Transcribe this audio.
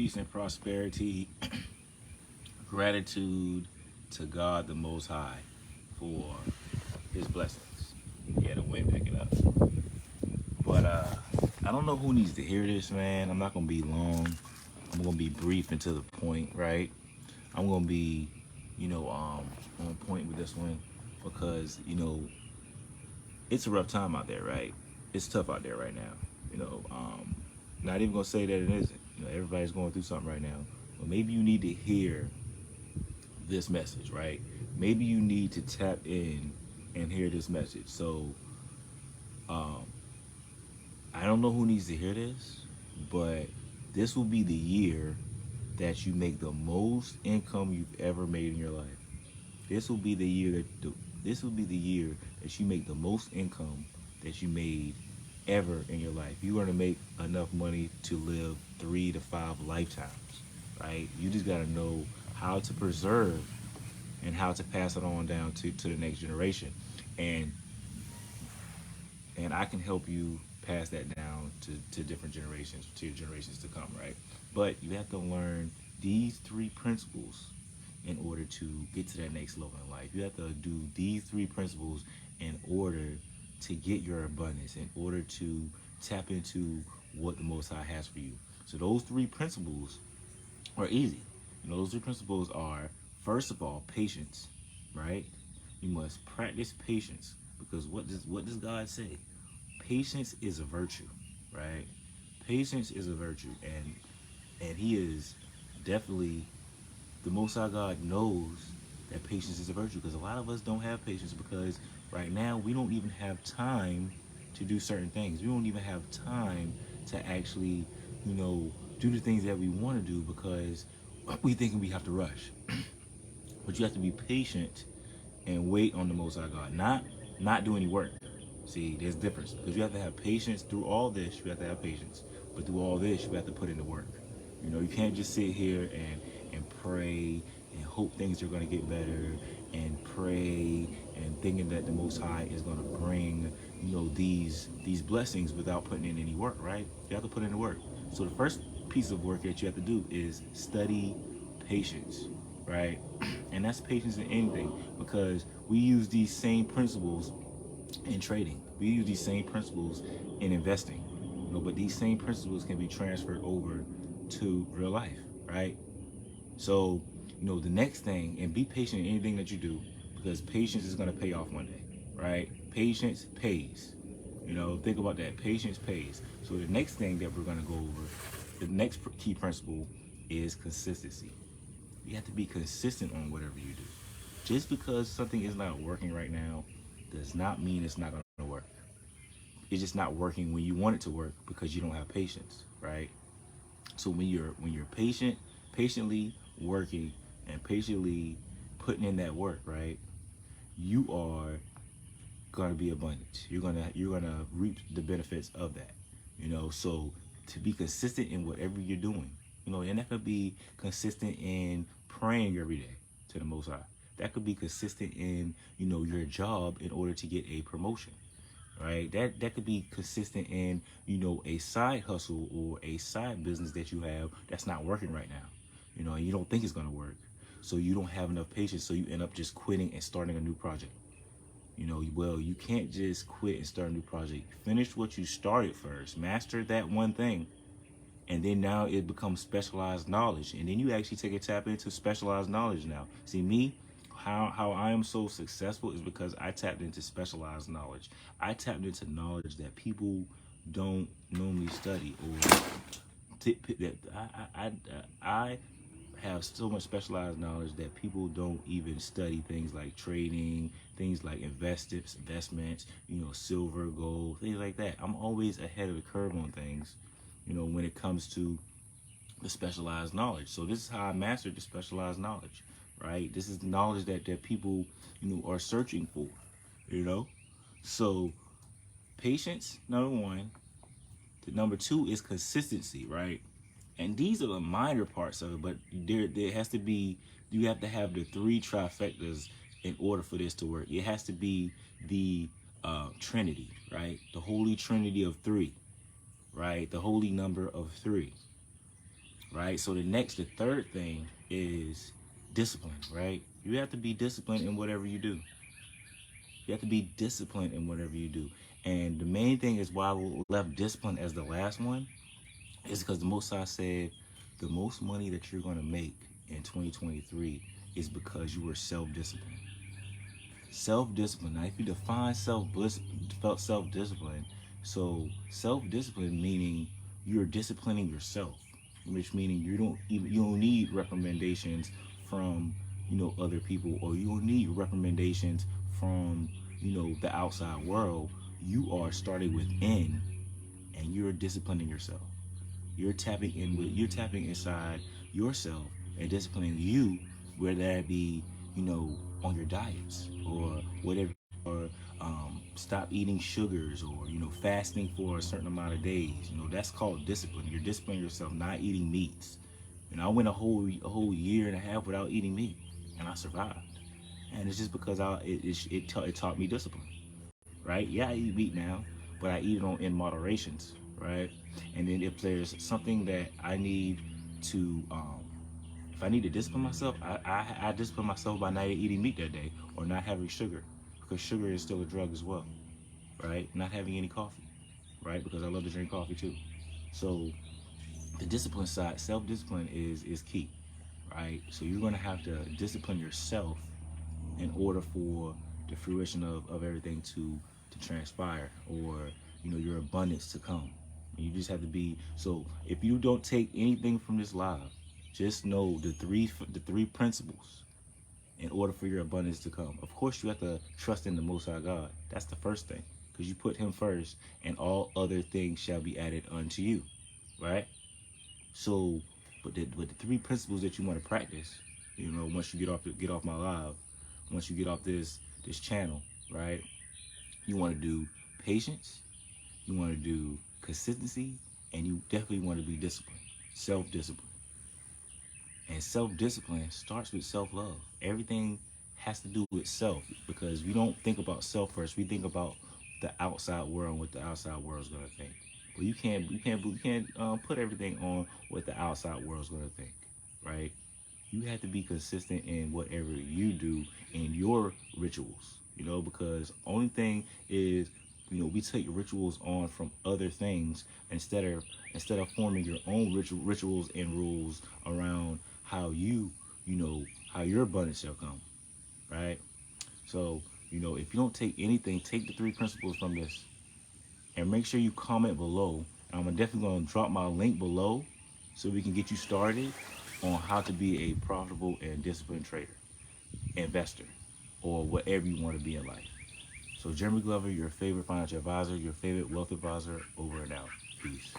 peace and prosperity, gratitude to God the Most High for His blessings. Yeah, the wind picking up. But I don't know who needs to hear this, man. I'm not gonna be long. I'm gonna be brief and to the point, right? I'm gonna be, on point with this one because it's a rough time out there, right? It's tough out there right now. Not even gonna say that it isn't. Everybody's going through something right now. But maybe you need to hear this message, right? Maybe you need to tap in and hear this message. So, I don't know who needs to hear this, but this will be the year that you make the most income you've ever made in your life. This will be the year that you make the most income that you made ever in your life. You're gonna make enough money to live 3 to 5 lifetimes, right? You just gotta know how to preserve and how to pass it on down to the next generation. And I can help you pass that down to different generations, to generations to come, right? But you have to learn these 3 principles in order to get to that next level in life. You have to do these 3 principles in order to get your abundance, in order to tap into what the Most High has for you. So those 3 principles are easy. Those 3 principles are, first of all, patience, right? You must practice patience because what does God say? Patience is a virtue, right? Patience is a virtue, and He is definitely, the Most High God knows that patience is a virtue because a lot of us don't have patience because right now we don't even have time to do certain things. We don't even have time to actually, do the things that we want to do because we thinking we have to rush. But you have to be patient and wait on the Most High God, not do any work. See, there's a difference because you have to have patience through all this. You have to have patience, but through all this, you have to put in the work. You can't just sit here and pray and hope things are going to get better and pray and thinking that the Most High is going to bring these blessings without putting in any work, right? You have to put in the work. So the first piece of work that you have to do is study patience, right? And that's patience in anything because we use these same principles in trading. We use these same principles in investing. But these same principles can be transferred over to real life, right? So, the next thing, and be patient in anything that you do because patience is going to pay off one day, right? Patience pays. Think about that. Patience pays. So the next thing that we're going to go over, the next key principle is consistency. You have to be consistent on whatever you do. Just because something is not working right now does not mean it's not going to work. It's just not working when you want it to work because you don't have patience, right? So when you're patiently working and patiently putting in that work, right, you are gonna be abundant. You're gonna reap the benefits of that. So to be consistent in whatever you're doing, and that could be consistent in praying every day to the Most High. That could be consistent in your job in order to get a promotion, right? That could be consistent in a side hustle or a side business that you have that's not working right now, and you don't think it's gonna work, so you don't have enough patience, so you end up just quitting and starting a new project. Well, you can't just quit and start a new project. Finish what you started first, master that one thing, and then now it becomes specialized knowledge, and then you actually take a tap into specialized knowledge now. See, me, how I am so successful is because I tapped into specialized knowledge. I tapped into knowledge that people don't normally study, or that I have so much specialized knowledge that people don't even study things like trading, things like investments, silver, gold, things like that. I'm always ahead of the curve on things, when it comes to the specialized knowledge. So this is how I mastered the specialized knowledge, right? This is the knowledge that people, are searching for, So patience, number 1. The number 2 is consistency, right? And these are the minor parts of it, but there has to be, you have to have the 3 trifectas in order for this to work. It has to be the Trinity, right? The Holy Trinity of 3, right? The holy number of 3. right? So the third thing is discipline, right? You have to be disciplined in whatever you do. You have to be disciplined in whatever you do. And the main thing is why we left discipline as the last one is because the Most High said the most money that you're going to make in 2023 is because you were self-disciplined. Self-discipline. Now, if you define self-discipline, so self-discipline meaning you're disciplining yourself, which meaning you don't need recommendations from other people, or you don't need recommendations from the outside world. You are starting within, and you're disciplining yourself. You're tapping inside yourself and disciplining you, whether that be on your diets or whatever, or stop eating sugars, or fasting for a certain amount of days. That's called discipline. You're disciplining yourself, not eating meats. I went a whole year and a half without eating meat, and I survived. And it's just because it taught me discipline, right? Yeah, I eat meat now, but I eat it in moderations, right? And then if there's something that I need to, if I need to discipline myself, I discipline myself by not eating meat that day, or not having sugar, because sugar is still a drug as well, right? Not having any coffee, right? Because I love to drink coffee too. So the discipline side, self-discipline is key, right? So you're going to have to discipline yourself in order for the fruition of everything to transpire, or your abundance to come. And you just have to be. So if you don't take anything from this live, just know the three principles in order for your abundance to come. Of course, you have to trust in the Most High God. That's the first thing, because you put Him first, and all other things shall be added unto you, right? So, but the three principles that you want to practice, once you get off my live, once you get off this channel, right? You want to do patience, you want to do consistency, and you definitely want to be disciplined, self-discipline. And self-discipline starts with self-love. Everything has to do with self, because we don't think about self first. We think about the outside world and what the outside world is going to think. But you can't put everything on what the outside world is going to think, right? You have to be consistent in whatever you do in your rituals, because only thing is, we take rituals on from other things instead of forming your own rituals and rules around how how your abundance shall come, right? So, if you don't take anything, take the three principles from this, and make sure you comment below. And I'm definitely going to drop my link below so we can get you started on how to be a profitable and disciplined trader, investor, or whatever you want to be in life. So Jeremy Glover, your favorite financial advisor, your favorite wealth advisor, over and out. Peace.